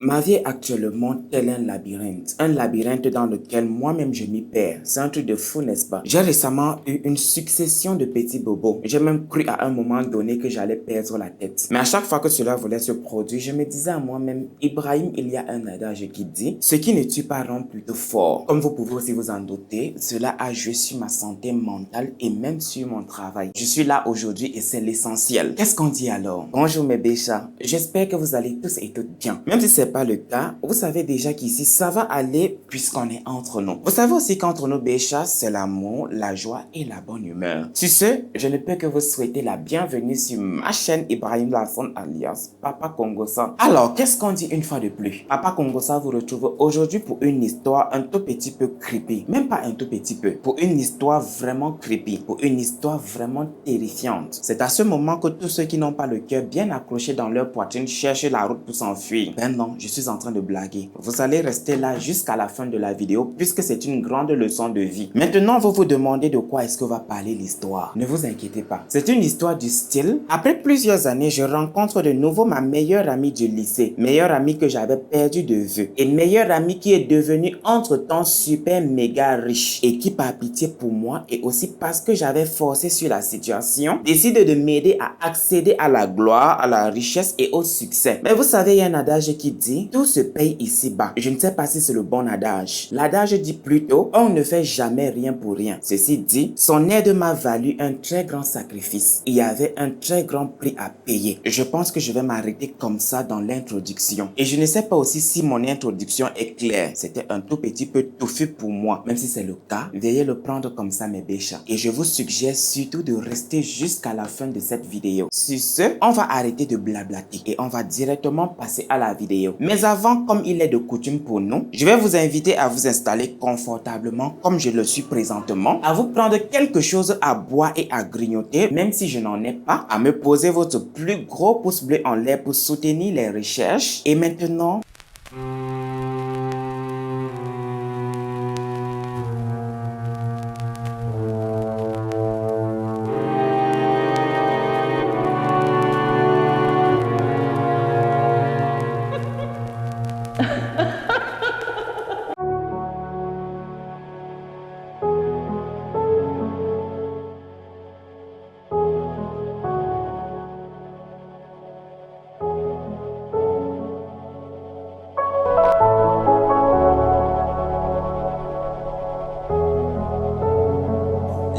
Ma vie est actuellement tel un labyrinthe dans lequel moi-même je m'y perds. C'est un truc de fou, n'est-ce pas? J'ai récemment eu une succession de petits bobos. J'ai même cru à un moment donné que j'allais perdre la tête. Mais à chaque fois que cela voulait se produire, je me disais à moi-même, Ibrahim, il y a un adage qui dit, ce qui ne tue pas rend plutôt fort. Comme vous pouvez aussi vous en douter, cela a joué sur ma santé mentale et même sur mon travail. Je suis là aujourd'hui et c'est l'essentiel. Qu'est-ce qu'on dit alors? Bonjour mes béchats. J'espère que vous allez tous et toutes bien. Même si c'est pas le cas, vous savez déjà qu'ici ça va aller puisqu'on est entre nous. Vous savez aussi qu'entre nous béchats, c'est l'amour, la joie et la bonne humeur. Sur ce, je ne peux que vous souhaiter la bienvenue sur ma chaîne Ibrahim Lafon alias Papa Congosa. Alors, qu'est-ce qu'on dit une fois de plus? Papa Congosa vous retrouve aujourd'hui pour une histoire un tout petit peu creepy. Même pas un tout petit peu. Pour une histoire vraiment creepy. Pour une histoire vraiment terrifiante. C'est à ce moment que tous ceux qui n'ont pas le cœur bien accroché dans leur poitrine cherchent la route pour s'enfuir. Ben non, je suis en train de blaguer. Vous allez rester là jusqu'à la fin de la vidéo puisque c'est une grande leçon de vie. Maintenant, vous vous demandez de quoi est-ce que va parler l'histoire. Ne vous inquiétez pas. C'est une histoire du style. Après plusieurs années, je rencontre de nouveau ma meilleure amie du lycée. Meilleure amie que j'avais perdue de vue. Et meilleure amie qui est devenue entre-temps super méga riche. Et qui par pitié pour moi et aussi parce que j'avais forcé sur la situation, décide de m'aider à accéder à la gloire, à la richesse et au succès. Mais vous savez, il y a un adage qui dit, tout se paye ici-bas. Je ne sais pas si c'est le bon adage. L'adage dit plutôt, on ne fait jamais rien pour rien. Ceci dit, son aide m'a valu un très grand sacrifice. Il y avait un très grand prix à payer. Je pense que je vais m'arrêter comme ça dans l'introduction. Et je ne sais pas aussi si mon introduction est claire. C'était un tout petit peu touffu pour moi. Même si c'est le cas, veuillez le prendre comme ça mes béchats. Et je vous suggère surtout de rester jusqu'à la fin de cette vidéo. Sur ce, on va arrêter de blablater et on va directement passer à la vidéo. Mais avant, comme il est de coutume pour nous, je vais vous inviter à vous installer confortablement comme je le suis présentement, à vous prendre quelque chose à boire et à grignoter, même si je n'en ai pas, à me poser votre plus gros pouce bleu en l'air pour soutenir les recherches. Et maintenant...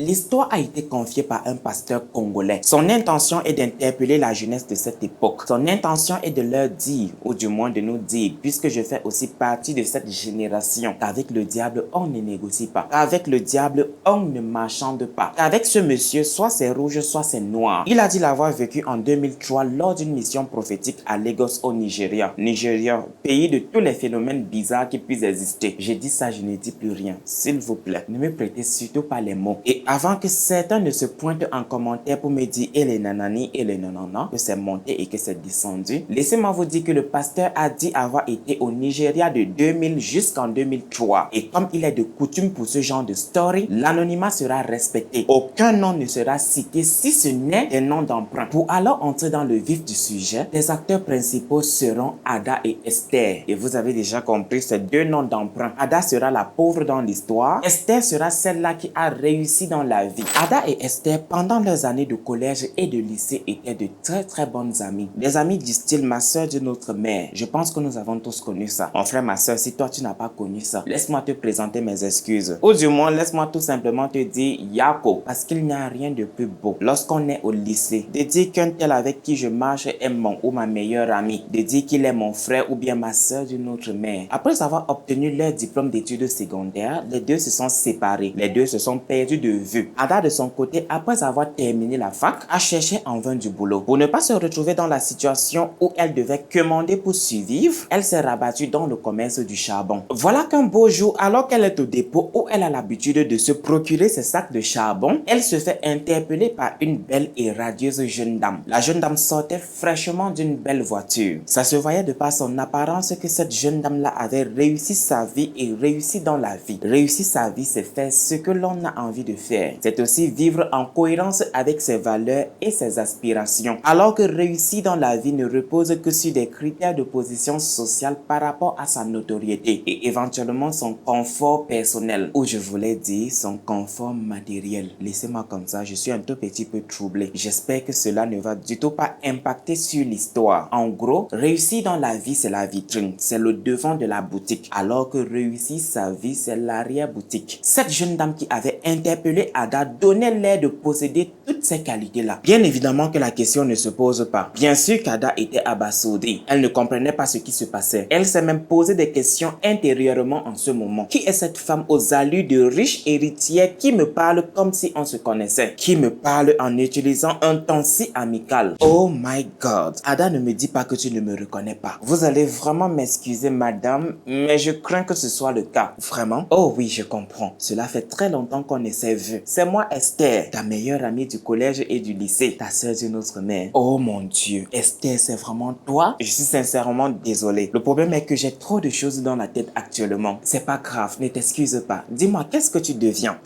L'histoire a été confiée par un pasteur congolais. Son intention est d'interpeller la jeunesse de cette époque. Son intention est de leur dire, ou du moins de nous dire, puisque je fais aussi partie de cette génération, qu'avec le diable, on ne négocie pas. Qu'avec le diable, on ne marchande pas. Qu'avec ce monsieur, soit c'est rouge, soit c'est noir. Il a dit l'avoir vécu en 2003 lors d'une mission prophétique à Lagos au Nigeria. Nigeria, pays de tous les phénomènes bizarres qui puissent exister. J'ai dit ça, je ne dis plus rien. S'il vous plaît, ne me prêtez surtout pas les mots. Et avant que certains ne se pointent en commentaire pour me dire et les nanani et les nanana, que c'est monté et que c'est descendu, laissez-moi vous dire que le pasteur a dit avoir été au Nigeria de 2000 jusqu'en 2003. Et comme il est de coutume pour ce genre de story, l'anonymat sera respecté. Aucun nom ne sera cité si ce n'est des noms d'emprunt. Pour alors entrer dans le vif du sujet, les acteurs principaux seront Ada et Esther. Et vous avez déjà compris ces deux noms d'emprunt. Ada sera la pauvre dans l'histoire. Esther sera celle-là qui a réussi dans la vie. Ada et Esther, pendant leurs années de collège et de lycée, étaient de très bonnes amies. Des amies du style ma soeur d'une autre mère. Je pense que nous avons tous connu ça. Mon frère, ma soeur, si toi tu n'as pas connu ça, laisse-moi te présenter mes excuses. Ou du moins, laisse-moi tout simplement te dire Yako. Parce qu'il n'y a rien de plus beau lorsqu'on est au lycée. De dire qu'un tel avec qui je marche est mon ou ma meilleure amie. De dire qu'il est mon frère ou bien ma soeur d'une autre mère. Après avoir obtenu leur diplôme d'études secondaires, les deux se sont séparés. Les deux se sont perdus de vue. Ada, de son côté, après avoir terminé la fac, a cherché en vain du boulot. Pour ne pas se retrouver dans la situation où elle devait commander pour survivre, elle s'est rabattue dans le commerce du charbon. Voilà qu'un beau jour, alors qu'elle est au dépôt où elle a l'habitude de se procurer ses sacs de charbon, elle se fait interpeller par une belle et radieuse jeune dame. La jeune dame sortait fraîchement d'une belle voiture. Ça se voyait de par son apparence que cette jeune dame-là avait réussi sa vie et réussi dans la vie. Réussir sa vie, c'est faire ce que l'on a envie de faire. faire. C'est aussi vivre en cohérence avec ses valeurs et ses aspirations. Alors que réussir dans la vie ne repose que sur des critères de position sociale par rapport à sa notoriété et éventuellement son confort personnel, ou je voulais dire son confort matériel. Laissez-moi comme ça, je suis un tout petit peu troublé. J'espère que cela ne va du tout pas impacter sur l'histoire. En gros, réussir dans la vie, c'est la vitrine, c'est le devant de la boutique, alors que réussir sa vie, c'est l'arrière-boutique. Cette jeune dame qui avait interpellé Ada donnait l'air de posséder toutes ces qualités-là. Bien évidemment que la question ne se pose pas. Bien sûr qu'Ada était abasourdie. Elle ne comprenait pas ce qui se passait. Elle s'est même posé des questions intérieurement en ce moment. Qui est cette femme aux allures de riche héritière qui me parle comme si on se connaissait? Qui me parle en utilisant un ton si amical? Oh my God. Ada, ne me dis pas que tu ne me reconnais pas. Vous allez vraiment m'excuser, madame, mais je crains que ce soit le cas. Vraiment? Oh oui, je comprends. Cela fait très longtemps qu'on ne s'est vu. C'est moi, Esther, ta meilleure amie du collège et du lycée, ta sœur d'une autre mère. Oh mon Dieu, Esther, c'est vraiment toi? Je suis sincèrement désolé. Le problème est que j'ai trop de choses dans la tête actuellement. C'est pas grave, ne t'excuse pas. Dis-moi, qu'est-ce que tu deviens?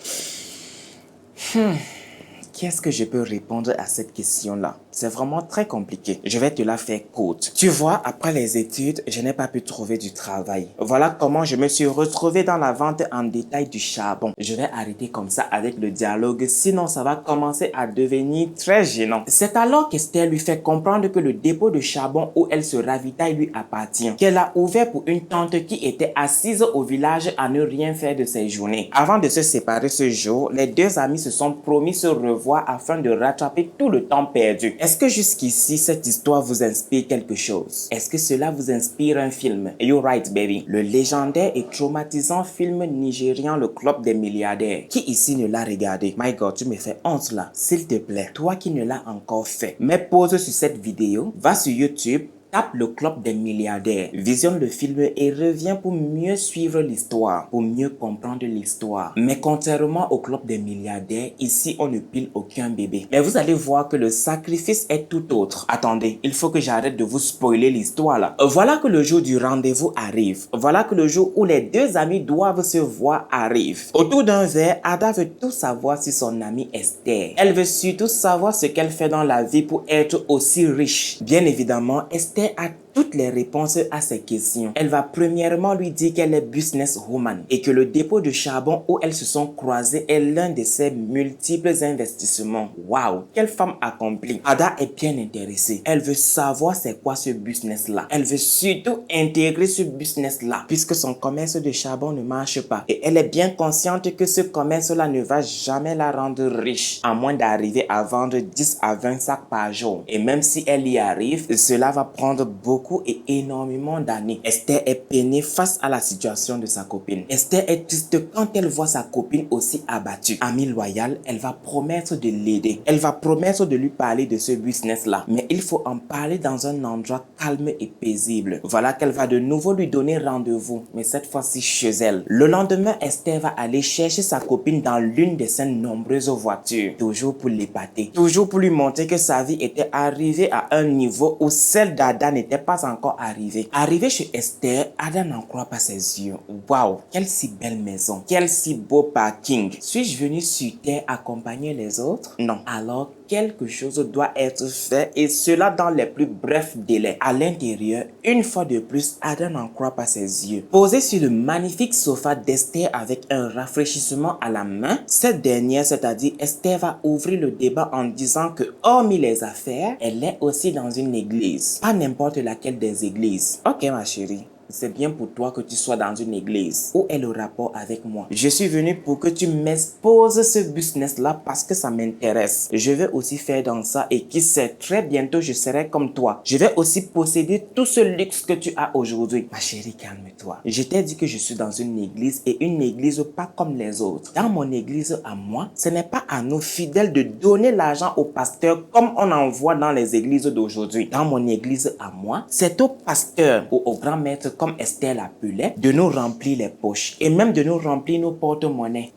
Qu'est-ce que je peux répondre à cette question-là? C'est vraiment très compliqué. Je vais te la faire courte. Tu vois, après les études, je n'ai pas pu trouver du travail. Voilà comment je me suis retrouvé dans la vente en détail du charbon. Je vais arrêter comme ça avec le dialogue, sinon ça va commencer à devenir très gênant. C'est alors qu'Esther lui fait comprendre que le dépôt de charbon où elle se ravitaille lui appartient, qu'elle a ouvert pour une tante qui était assise au village à ne rien faire de ses journées. Avant de se séparer ce jour, les deux amis se sont promis se revoir afin de rattraper tout le temps perdu. Est-ce que jusqu'ici, cette histoire vous inspire quelque chose? Est-ce que cela vous inspire un film? You're right, baby. Le légendaire et traumatisant film nigérian Le Club des milliardaires. Qui ici ne l'a regardé? My God, tu me fais honte là. S'il te plaît, toi qui ne l'as encore fait, mets pause sur cette vidéo, va sur YouTube, tape Le Club des milliardaires, visionne le film et reviens pour mieux suivre l'histoire, pour mieux comprendre l'histoire. Mais contrairement au Club des milliardaires, ici on ne pile aucun bébé. Mais vous allez voir que le sacrifice est tout autre. Attendez, il faut que j'arrête de vous spoiler l'histoire là. Voilà que le jour du rendez-vous arrive. Voilà que le jour où les deux amis doivent se voir arrive. Autour d'un verre, Ada veut tout savoir sur son amie Esther. Elle veut surtout savoir ce qu'elle fait dans la vie pour être aussi riche. Bien évidemment, Esther a toutes les réponses à ces questions. Elle va premièrement lui dire qu'elle est businesswoman et que le dépôt de charbon où elles se sont croisées est l'un de ses multiples investissements. Waouh, quelle femme accomplie. Ada est bien intéressée. Elle veut savoir c'est quoi ce business-là. Elle veut surtout intégrer ce business-là puisque son commerce de charbon ne marche pas. Et elle est bien consciente que ce commerce-là ne va jamais la rendre riche à moins d'arriver à vendre 10 à 20 sacs par jour. Et même si elle y arrive, cela va prendre beaucoup et énormément d'années. Esther est peinée face à la situation de sa copine. Esther est triste quand elle voit sa copine aussi abattue. Amie loyale, elle va promettre de l'aider. Elle va promettre de lui parler de ce business-là. Mais il faut en parler dans un endroit calme et paisible. Voilà qu'elle va de nouveau lui donner rendez-vous, mais cette fois-ci chez elle. Le lendemain, Esther va aller chercher sa copine dans l'une de ses nombreuses voitures. Toujours pour l'épater. Toujours pour lui montrer que sa vie était arrivée à un niveau où celle d'Ada n'était pas encore arrivée. Arrivée chez Esther, Ada n'en croit pas ses yeux. Waouh, quelle si belle maison. Quel si beau parking. Suis-je venu sur terre accompagner les autres? Non. Alors, quelque chose doit être fait et cela dans les plus brefs délais. À l'intérieur, une fois de plus, Ada n'en croit pas ses yeux. Posée sur le magnifique sofa d'Esther avec un rafraîchissement à la main, cette dernière, c'est-à-dire Esther, va ouvrir le débat en disant que hormis les affaires, elle est aussi dans une église. Pas n'importe laquelle des églises. Ok ma chérie. C'est bien pour toi que tu sois dans une église. Où est le rapport avec moi? Je suis venu pour que tu m'exposes ce business-là parce que ça m'intéresse. Je vais aussi faire dans ça et qui sait, très bientôt je serai comme toi. Je vais aussi posséder tout ce luxe que tu as aujourd'hui. Ma chérie, calme-toi. Je t'ai dit que je suis dans une église et une église pas comme les autres. Dans mon église à moi, ce n'est pas à nos fidèles de donner l'argent au pasteur comme on en voit dans les églises d'aujourd'hui. Dans mon église à moi, c'est au pasteur ou au grand maître comme Esther l'appelait, de nous remplir les poches et même de nous remplir nos porte-monnaies.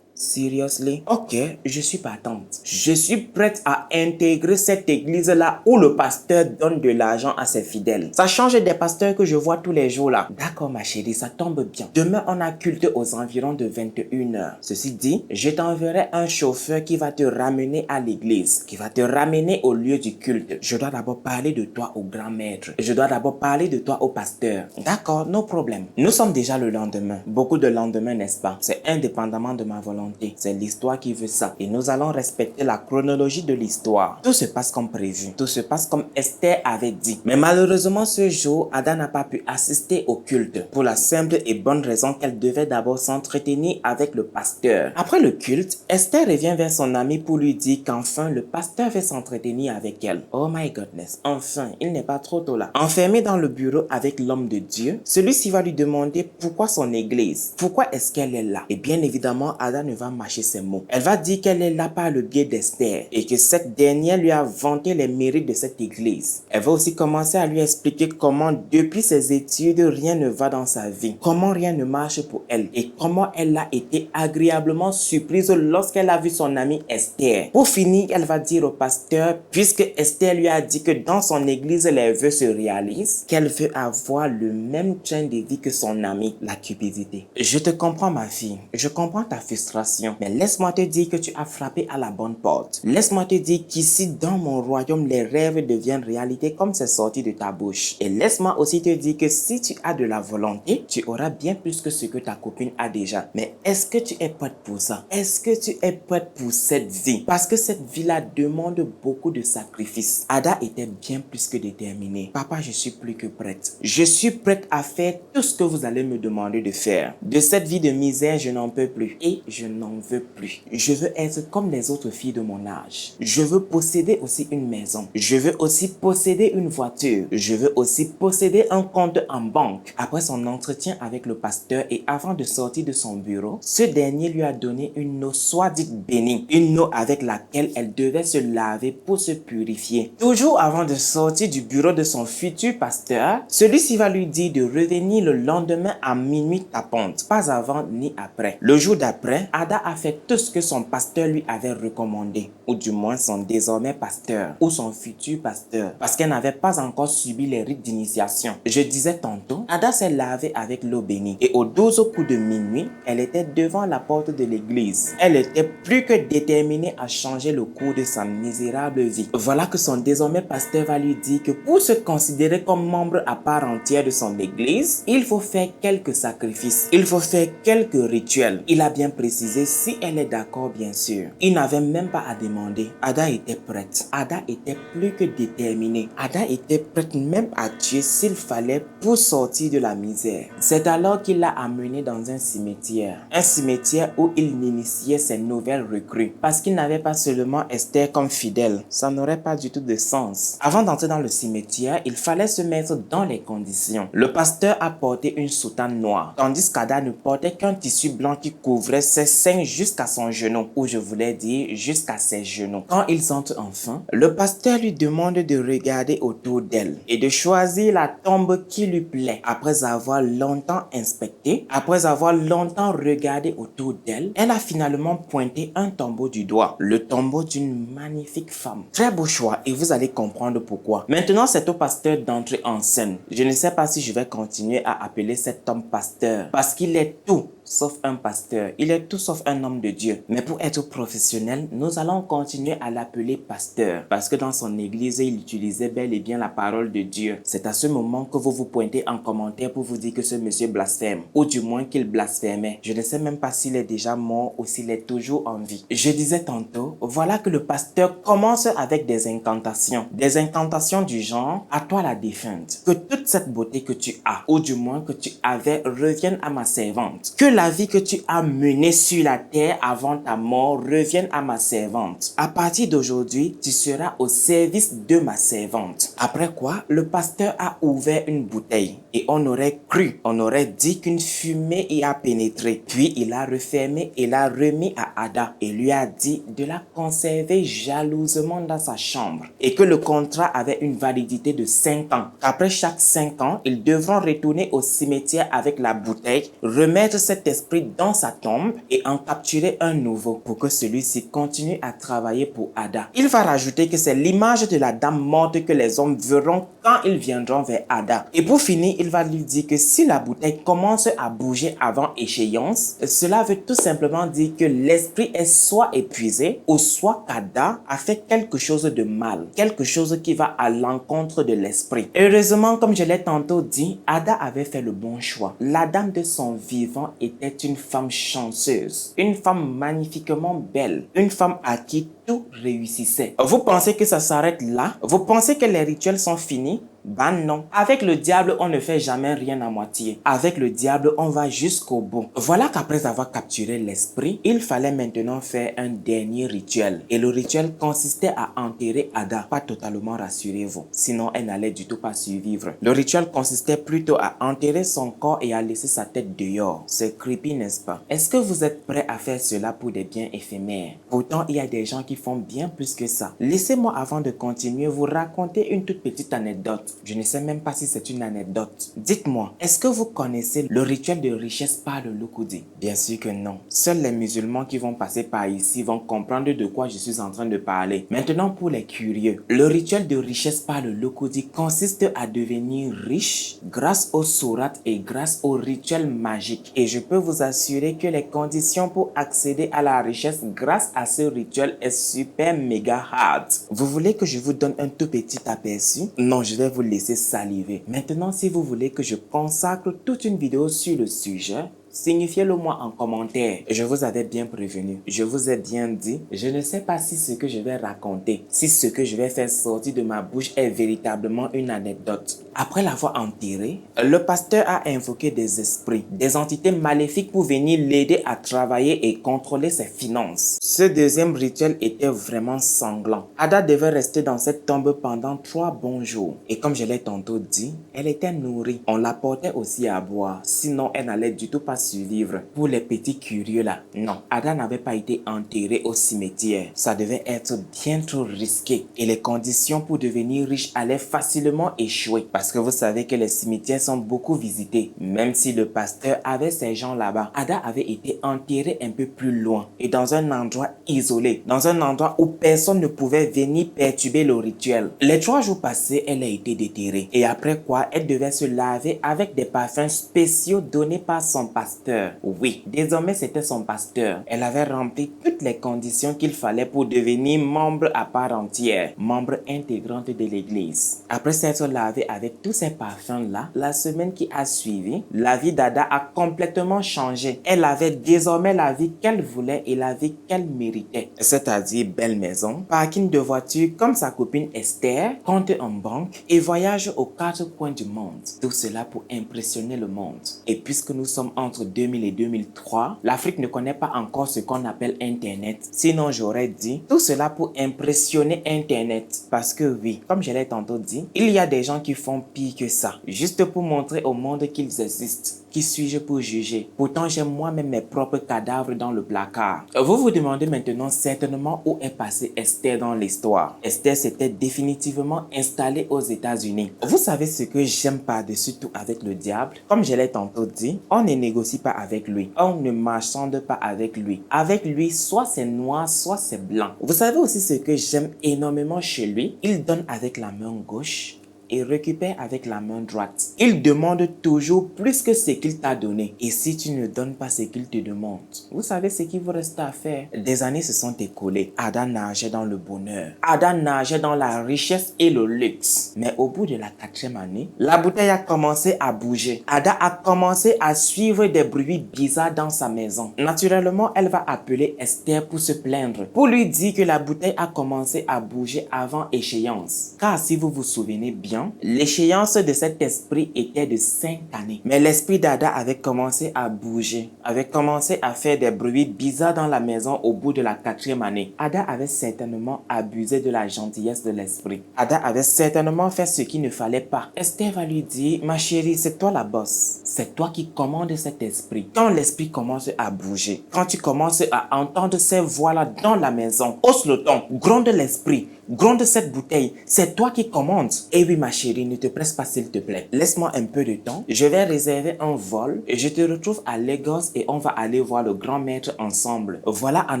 Seriously? Ok, je suis partante. Je suis prête à intégrer cette église-là où le pasteur donne de l'argent à ses fidèles. Ça change des pasteurs que je vois tous les jours là. D'accord ma chérie, ça tombe bien. Demain, on a culte aux environs de 21h. Ceci dit, je t'enverrai un chauffeur qui va te ramener à l'église, qui va te ramener au lieu du culte. Je dois d'abord parler de toi au grand maître. Je dois d'abord parler de toi au pasteur. D'accord, no problème. Nous sommes déjà le lendemain. Beaucoup de lendemains, n'est-ce pas? C'est indépendamment de ma volonté. C'est l'histoire qui veut ça. Et nous allons respecter la chronologie de l'histoire. Tout se passe comme prévu. Tout se passe comme Esther avait dit. Mais malheureusement, ce jour, Ada n'a pas pu assister au culte. Pour la simple et bonne raison qu'elle devait d'abord s'entretenir avec le pasteur. Après le culte, Esther revient vers son ami pour lui dire qu'enfin, le pasteur veut s'entretenir avec elle. Oh my goodness. Enfin, il n'est pas trop tôt là. Enfermé dans le bureau avec l'homme de Dieu, celui-ci va lui demander pourquoi son église. Pourquoi est-ce qu'elle est là? Et bien évidemment, Ada ne va mâcher ses mots. Elle va dire qu'elle est là par le biais d'Esther et que cette dernière lui a vanté les mérites de cette église. Elle va aussi commencer à lui expliquer comment depuis ses études rien ne va dans sa vie, comment rien ne marche pour elle et comment elle a été agréablement surprise lorsqu'elle a vu son amie Esther. Pour finir, elle va dire au pasteur, puisque Esther lui a dit que dans son église les vœux se réalisent, qu'elle veut avoir le même train de vie que son amie, la cupidité. Je te comprends ma fille, je comprends ta frustration. Mais laisse-moi te dire que tu as frappé à la bonne porte. Laisse-moi te dire qu'ici, dans mon royaume, les rêves deviennent réalité comme c'est sorti de ta bouche. Et laisse-moi aussi te dire que si tu as de la volonté, tu auras bien plus que ce que ta copine a déjà. Mais est-ce que tu es prête pour ça? Est-ce que tu es prête pour cette vie? Parce que cette vie-là demande beaucoup de sacrifices. Ada était bien plus que déterminée. Papa, je suis plus que prête. Je suis prête à faire tout ce que vous allez me demander de faire. De cette vie de misère, je n'en peux plus. Et je n'en veux plus. Je veux être comme les autres filles de mon âge. Je veux posséder aussi une maison. Je veux aussi posséder une voiture. Je veux aussi posséder un compte en banque. Après son entretien avec le pasteur et avant de sortir de son bureau, ce dernier lui a donné une eau soit dite bénie. Une eau avec laquelle elle devait se laver pour se purifier. Toujours avant de sortir du bureau de son futur pasteur, celui-ci va lui dire de revenir le lendemain à minuit tapante. Pas avant ni après. Le jour d'après, Ada a fait tout ce que son pasteur lui avait recommandé, ou du moins son désormais pasteur, ou son futur pasteur, parce qu'elle n'avait pas encore subi les rites d'initiation. Je disais tantôt, Ada s'est lavée avec l'eau bénie, et aux 12 coups de minuit, elle était devant la porte de l'église. Elle était plus que déterminée à changer le cours de sa misérable vie. Voilà que son désormais pasteur va lui dire que pour se considérer comme membre à part entière de son église, il faut faire quelques sacrifices, il faut faire quelques rituels. Il a bien précisé si elle est d'accord, bien sûr. Il n'avait même pas à demander. Ada était prête. Ada était plus que déterminée. Ada était prête même à tuer s'il fallait pour sortir de la misère. C'est alors qu'il l'a amenée dans un cimetière. Un cimetière où il initiait ses nouvelles recrues. Parce qu'il n'avait pas seulement Esther comme fidèle. Ça n'aurait pas du tout de sens. Avant d'entrer dans le cimetière, il fallait se mettre dans les conditions. Le pasteur a porté une soutane noire, tandis qu'Ada ne portait qu'un tissu blanc qui couvrait ses seins jusqu'à son genou, ou je voulais dire jusqu'à ses genoux. Quand ils entrent enfin, le pasteur lui demande de regarder autour d'elle et de choisir la tombe qui lui plaît. Après avoir longtemps inspecté, après avoir longtemps regardé autour d'elle, elle a finalement pointé un tombeau du doigt, le tombeau d'une magnifique femme. Très beau choix et vous allez comprendre pourquoi. Maintenant, c'est au pasteur d'entrer en scène. Je ne sais pas si je vais continuer à appeler cet homme pasteur parce qu'il est tout sauf un pasteur. Il est tout sauf un homme de Dieu. Mais pour être professionnel, nous allons continuer à l'appeler pasteur. Parce que dans son église, il utilisait bel et bien la parole de Dieu. C'est à ce moment que vous vous pointez en commentaire pour vous dire que ce monsieur blasphème. Ou du moins qu'il blasphémait. Je ne sais même pas s'il est déjà mort ou s'il est toujours en vie. Je disais tantôt, voilà que le pasteur commence avec des incantations. Des incantations du genre, à toi la défunte. Que toute cette beauté que tu as, ou du moins que tu avais, revienne à ma servante. Que la vie que tu as menée sur la terre avant ta mort revienne à ma servante. À partir d'aujourd'hui, tu seras au service de ma servante. Après quoi, le pasteur a ouvert une bouteille et on aurait cru, on aurait dit qu'une fumée y a pénétré. Puis il a refermé et l'a remis à Ada et lui a dit de la conserver jalousement dans sa chambre et que le contrat avait une validité de 5 ans. Après chaque 5 ans, ils devront retourner au cimetière avec la bouteille, remettre cette cet esprit dans sa tombe et en capturer un nouveau pour que celui-ci continue à travailler pour Ada. Il va rajouter que c'est l'image de la dame morte que les hommes verront quand ils viendront vers Ada. Et pour finir, il va lui dire que si la bouteille commence à bouger avant échéance, cela veut tout simplement dire que l'esprit est soit épuisé ou soit qu'Ada a fait quelque chose de mal, quelque chose qui va à l'encontre de l'esprit. Heureusement, comme je l'ai tantôt dit, Ada avait fait le bon choix. La dame de son vivant était une femme chanceuse, une femme magnifiquement belle, une femme à qui tout réussissait. Vous pensez que ça s'arrête là? Vous pensez que les rituels sont finis? Ben non. Avec le diable, on ne fait jamais rien à moitié. Avec le diable, on va jusqu'au bout. Voilà qu'après avoir capturé l'esprit, il fallait maintenant faire un dernier rituel. Et le rituel consistait à enterrer Ada. Pas totalement, rassurez-vous. Sinon, elle n'allait du tout pas survivre. Le rituel consistait plutôt à enterrer son corps et à laisser sa tête dehors. C'est creepy, n'est-ce pas? Est-ce que vous êtes prêts à faire cela pour des biens éphémères? Pourtant, il y a des gens qui font bien plus que ça. Laissez-moi, avant de continuer, vous raconter une toute petite anecdote. Je ne sais même pas si c'est une anecdote. Dites-moi, est-ce que vous connaissez le rituel de richesse par le Lukudi? Bien sûr que non. Seuls les musulmans qui vont passer par ici vont comprendre de quoi je suis en train de parler. Maintenant, pour les curieux, le rituel de richesse par le Lukudi consiste à devenir riche grâce aux sourates et grâce au rituel magique. Et je peux vous assurer que les conditions pour accéder à la richesse grâce à ce rituel est super méga hard. Vous voulez que je vous donne un tout petit aperçu? Non, je vais vous laisser saliver. Maintenant, si vous voulez que je consacre toute une vidéo sur le sujet, signifiez-le moi en commentaire. Je vous avais bien prévenu. Je vous ai bien dit, je ne sais pas si ce que je vais raconter, si ce que je vais faire sortir de ma bouche est véritablement une anecdote. Après l'avoir enterré, le pasteur a invoqué des esprits, des entités maléfiques pour venir l'aider à travailler et contrôler ses finances. Ce deuxième rituel était vraiment sanglant. Ada devait rester dans cette tombe pendant 3 bons jours. Et comme je l'ai tantôt dit, elle était nourrie. On l'apportait aussi à boire, sinon elle n'allait du tout pas survivre. Pour les petits curieux là, non, Ada n'avait pas été enterrée au cimetière. Ça devait être bien trop risqué. Et les conditions pour devenir riche allaient facilement échouer. Parce que vous savez que les cimetières sont beaucoup visités. Même si le pasteur avait ses gens là-bas, Ada avait été enterrée un peu plus loin. Et dans un endroit isolé. Dans un endroit où personne ne pouvait venir perturber le rituel. Les 3 jours passés, elle a été déterrée. Et après quoi, elle devait se laver avec des parfums spéciaux donnés par son pasteur. Oui, désormais c'était son pasteur. Elle avait rempli toutes les conditions qu'il fallait pour devenir membre à part entière, membre intégrante de l'église. Après s'être lavée avec tous ces parfums-là, la semaine qui a suivi, la vie d'Ada a complètement changé. Elle avait désormais la vie qu'elle voulait et la vie qu'elle méritait. C'est-à-dire belle maison, parking de voiture comme sa copine Esther, compte en banque et voyage aux 4 coins du monde. Tout cela pour impressionner le monde. Et puisque nous sommes entre 2000 et 2003, l'Afrique ne connaît pas encore ce qu'on appelle Internet. Sinon, j'aurais dit tout cela pour impressionner Internet. Parce que oui, comme je l'ai tantôt dit, il y a des gens qui font pire que ça. Juste pour montrer au monde qu'ils existent. Qui suis-je pour juger? Pourtant, j'ai moi-même mes propres cadavres dans le placard. Vous vous demandez maintenant certainement où est passée Esther dans l'histoire. Esther s'était définitivement installée aux États-Unis. Vous savez ce que j'aime par-dessus tout avec le diable? Comme je l'ai tantôt dit, on ne négocie pas avec lui. On ne marchande pas avec lui. Avec lui, soit c'est noir, soit c'est blanc. Vous savez aussi ce que j'aime énormément chez lui? Il donne avec la main gauche et récupère avec la main droite. Il demande toujours plus que ce qu'il t'a donné. Et si tu ne donnes pas ce qu'il te demande, vous savez ce qu'il vous reste à faire. Des années se sont écoulées. Ada nageait dans le bonheur. Ada nageait dans la richesse et le luxe. Mais au bout de la 4e année, la bouteille a commencé à bouger. Ada a commencé à suivre des bruits bizarres dans sa maison. Naturellement, elle va appeler Esther pour se plaindre, pour lui dire que la bouteille a commencé à bouger avant échéance. Car si vous vous souvenez bien, l'échéance de cet esprit était de 5 années. Mais l'esprit d'Ada avait commencé à bouger, avait commencé à faire des bruits bizarres dans la maison au bout de la 4e année. Ada avait certainement abusé de la gentillesse de l'esprit. Ada avait certainement fait ce qu'il ne fallait pas. Esther va lui dire, ma chérie, c'est toi la boss. C'est toi qui commandes cet esprit. Quand l'esprit commence à bouger, quand tu commences à entendre ces voix-là dans la maison, hausse le ton, gronde l'esprit, Gronde cette bouteille, c'est toi qui commandes. Eh oui ma chérie, ne te presse pas s'il te plaît. Laisse-moi un peu de temps, je vais réserver un vol et je te retrouve à Lagos et on va aller voir le grand maître ensemble. Voilà, en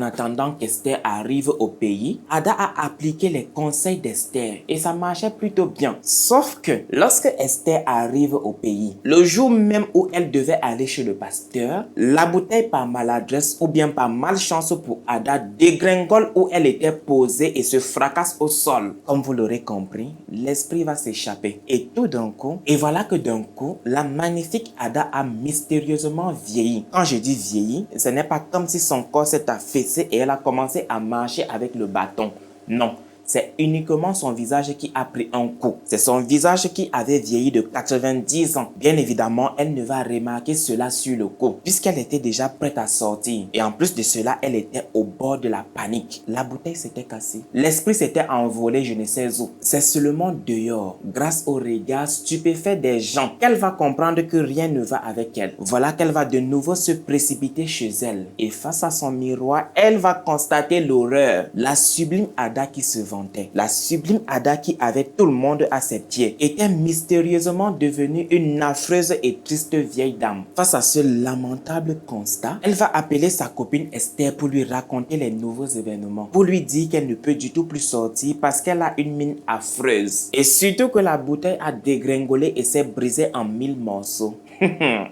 attendant qu'Esther arrive au pays, Ada a appliqué les conseils d'Esther et ça marchait plutôt bien. Sauf que lorsque Esther arrive au pays, le jour même où elle devait aller chez le pasteur, la bouteille par maladresse ou bien par malchance pour Ada dégringole où elle était posée et se fracasse au sol. Comme vous l'aurez compris, l'esprit va s'échapper. Et tout d'un coup, et voilà que d'un coup, la magnifique Ada a mystérieusement vieilli. Quand je dis vieilli, ce n'est pas comme si son corps s'est affaissé et elle a commencé à marcher avec le bâton. Non. C'est uniquement son visage qui a pris un coup. C'est son visage qui avait vieilli de 90 ans. Bien évidemment, elle ne va remarquer cela sur le coup, puisqu'elle était déjà prête à sortir. Et en plus de cela, elle était au bord de la panique. La bouteille s'était cassée. L'esprit s'était envolé je ne sais où. C'est seulement dehors, grâce au regard stupéfait des gens, qu'elle va comprendre que rien ne va avec elle. Voilà qu'elle va de nouveau se précipiter chez elle. Et face à son miroir, elle va constater l'horreur. La sublime Ada qui se vend. La sublime Ada qui avait tout le monde à ses pieds était mystérieusement devenue une affreuse et triste vieille dame. Face à ce lamentable constat, elle va appeler sa copine Esther pour lui raconter les nouveaux événements, pour lui dire qu'elle ne peut du tout plus sortir parce qu'elle a une mine affreuse. Et surtout que la bouteille a dégringolé et s'est brisée en 1000 morceaux.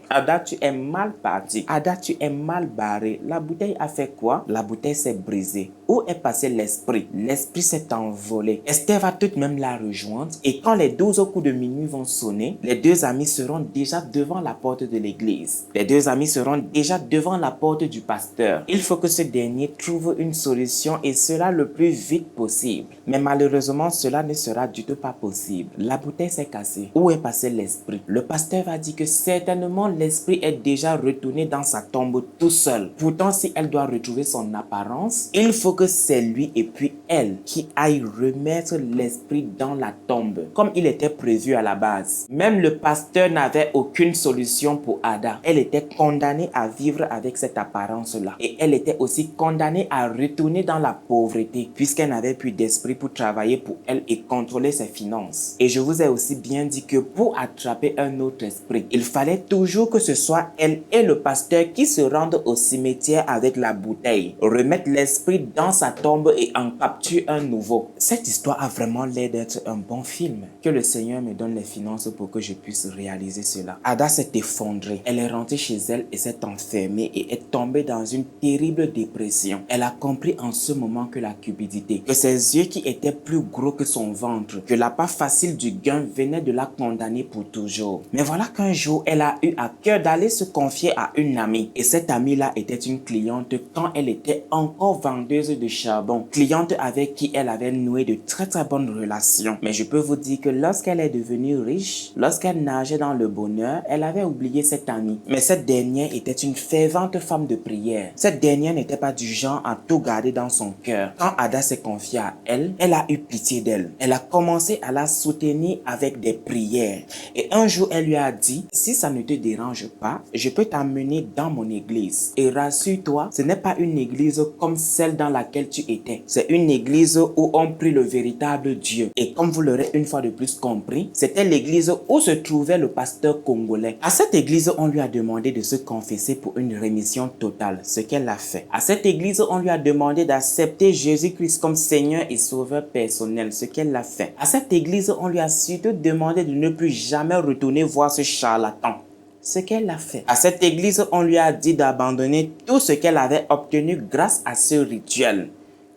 Ada, tu es mal parti. Ada, tu es mal barré. La bouteille a fait quoi? La bouteille s'est brisée. Où est passé l'esprit? L'esprit s'est envolé. Esther va tout de même la rejoindre et quand les 12 coups de minuit vont sonner, les deux amis seront déjà devant la porte de l'église. Les deux amis seront déjà devant la porte du pasteur. Il faut que ce dernier trouve une solution et cela le plus vite possible. Mais malheureusement, cela ne sera du tout pas possible. La bouteille s'est cassée. Où est passé l'esprit? Le pasteur va dire que certainement l'esprit est déjà retourné dans sa tombe tout seul. Pourtant, si elle doit retrouver son apparence, il faut que c'est lui et puis elle qui aille remettre l'esprit dans la tombe, comme il était prévu à la base. Même le pasteur n'avait aucune solution pour Ada. Elle était condamnée à vivre avec cette apparence-là. Et elle était aussi condamnée à retourner dans la pauvreté, puisqu'elle n'avait plus d'esprit pour travailler pour elle et contrôler ses finances. Et je vous ai aussi bien dit que pour attraper un autre esprit, il fallait toujours que ce soit elle et le pasteur qui se rendent au cimetière avec la bouteille, remettre l'esprit dans sa tombe et en capture un nouveau. Cette histoire a vraiment l'air d'être un bon film. Que le Seigneur me donne les finances pour que je puisse réaliser cela. Ada s'est effondrée. Elle est rentrée chez elle et s'est enfermée et est tombée dans une terrible dépression. Elle a compris en ce moment que la cupidité, que ses yeux qui étaient plus gros que son ventre, que la part facile du gain venait de la condamner pour toujours. Mais voilà qu'un jour, elle a eu à cœur d'aller se confier à une amie. Et cette amie-là était une cliente quand elle était encore vendeuse de charbon. Cliente avec qui elle avait noué de très bonnes relations. Mais je peux vous dire que lorsqu'elle est devenue riche, lorsqu'elle nageait dans le bonheur, elle avait oublié cette amie. Mais cette dernière était une fervente femme de prière. Cette dernière n'était pas du genre à tout garder dans son cœur. Quand Ada s'est confiée à elle, elle a eu pitié d'elle. Elle a commencé à la soutenir avec des prières. Et un jour, elle lui a dit, si ça ne te dérange pas, je peux t'amener dans mon église. Et rassure-toi, ce n'est pas une église comme celle dans laquelle tu étais. C'est une église où on prie le véritable Dieu. Et comme vous l'aurez une fois de plus compris, c'était l'église où se trouvait le pasteur congolais. À cette église, on lui a demandé de se confesser pour une rémission totale, ce qu'elle a fait. À cette église, on lui a demandé d'accepter Jésus-Christ comme Seigneur et Sauveur personnel, ce qu'elle a fait. À cette église, on lui a surtout demandé de ne plus jamais retourner voir ce charlatan. Ce qu'elle a fait. À cette église, on lui a dit d'abandonner tout ce qu'elle avait obtenu grâce à ce rituel.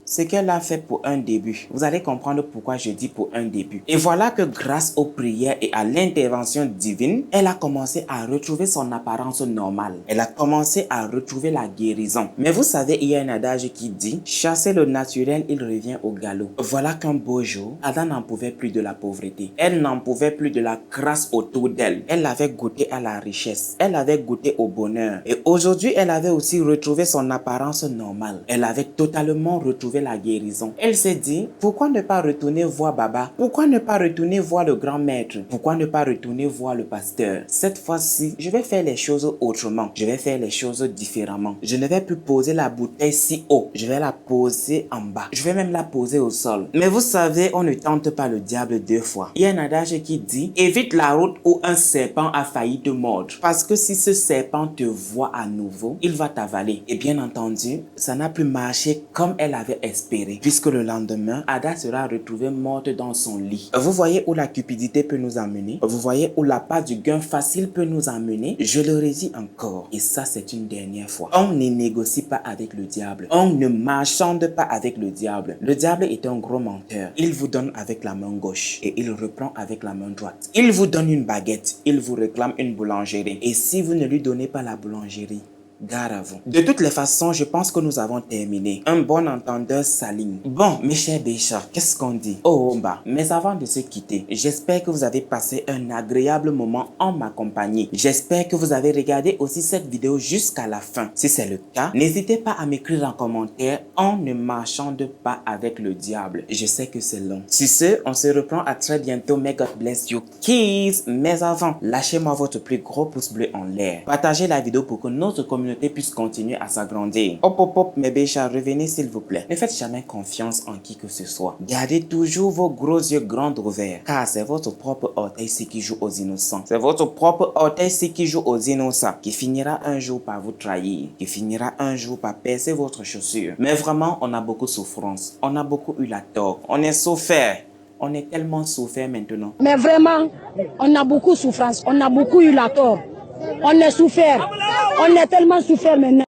Ce qu'elle a fait pour un début. Vous allez comprendre pourquoi je dis pour un début. Et voilà que grâce aux prières et à l'intervention divine, elle a commencé à retrouver son apparence normale. Elle a commencé à retrouver la guérison. Mais vous savez, il y a un adage qui dit, chasser le naturel, il revient au galop. Voilà qu'un beau jour, Ada n'en pouvait plus de la pauvreté. Elle n'en pouvait plus de la crasse autour d'elle. Elle avait goûté à la richesse. Elle avait goûté au bonheur. Et aujourd'hui, elle avait aussi retrouvé son apparence normale. Elle avait totalement retrouvé trouver la guérison. Elle s'est dit, pourquoi ne pas retourner voir Baba? Pourquoi ne pas retourner voir le grand maître? Pourquoi ne pas retourner voir le pasteur? Cette fois-ci, je vais faire les choses autrement. Je vais faire les choses différemment. Je ne vais plus poser la bouteille si haut. Je vais la poser en bas. Je vais même la poser au sol. Mais vous savez, on ne tente pas le diable deux fois. Il y a un adage qui dit, évite la route où un serpent a failli te mordre. Parce que si ce serpent te voit à nouveau, il va t'avaler. Et bien entendu, ça n'a plus marché comme elle avait espéré. Puisque le lendemain, Ada sera retrouvée morte dans son lit. Vous voyez où la cupidité peut nous amener? Vous voyez où la part du gain facile peut nous amener? Je le redis encore. Et ça, c'est une dernière fois. On ne négocie pas avec le diable. On ne marchande pas avec le diable. Le diable est un gros menteur. Il vous donne avec la main gauche et il reprend avec la main droite. Il vous donne une baguette. Il vous réclame une boulangerie. Et si vous ne lui donnez pas la boulangerie, gare à vous. De toutes les façons, je pense que nous avons terminé. Un bon entendeur s'aligne. Bon, mes chers Béchats, qu'est-ce qu'on dit? Oh, bah, mais avant de se quitter, j'espère que vous avez passé un agréable moment en ma compagnie. J'espère que vous avez regardé aussi cette vidéo jusqu'à la fin. Si c'est le cas, n'hésitez pas à m'écrire en commentaire. On ne marchande pas avec le diable. Je sais que c'est long. Sur ce, on se reprend à très bientôt. May God bless you, kids. Mais avant, lâchez-moi votre plus gros pouce bleu en l'air. Partagez la vidéo pour que notre communauté puisse continuer à s'agrandir. Hop hop hop, mes Béchats, revenez s'il vous plaît. Ne faites jamais confiance en qui que ce soit. Gardez toujours vos gros yeux grands ouverts, car c'est votre propre orteil qui joue aux innocents. C'est votre propre orteil qui joue aux innocents, qui finira un jour par vous trahir, qui finira un jour par percer votre chaussure. Mais vraiment, on a beaucoup de souffrance. On a beaucoup eu la tort. On est souffert. On est tellement souffert maintenant. Mais vraiment, on a beaucoup de souffrance. On a beaucoup eu la tort. On est souffert. On est tellement souffert maintenant.